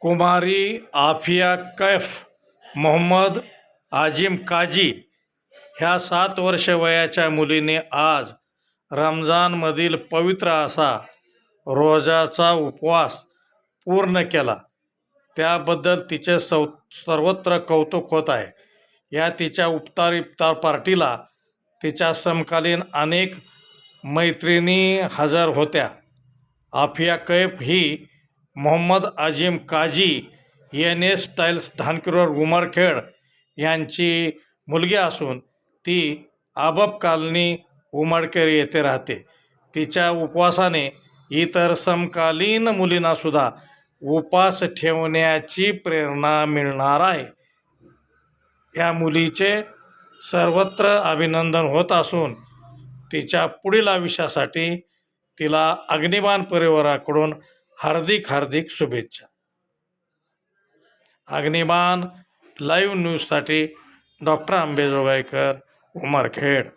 कुमारी आफिया कैफ मोहम्मद आजिम काजी ह्या 7 वर्ष वयाच्या मुलीने आज रमजानमधील पवित्र असा रोजाचा उपवास पूर्ण केला. त्याबद्दल तिचे सर्वत्र कौतुक होत आहे. या तिच्या इफ्तार पार्टीला तिच्या समकालीन अनेक मैत्रिणी हजर होत्या. आफिया कैफ ही मोहम्मद आजिम काजी NS टाईल्स धानकिरोर उमरखेड यांची मुलगी असून ती आबब कॉलनी उमरखेड येथे राहते. तिच्या उपवासाने इतर समकालीन मुलींनासुद्धा उपवास ठेवण्याची प्रेरणा मिळणार आहे. या मुलीचे सर्वत्र अभिनंदन होत असून तिच्या पुढील आयुष्यासाठी तिला अग्निबाण परिवाराकडून हार्दिक शुभेच्छा. अग्निबाण लाईव्ह न्यूजसाठी डॉक्टर अंबेजोगाईकर, उमरखेड.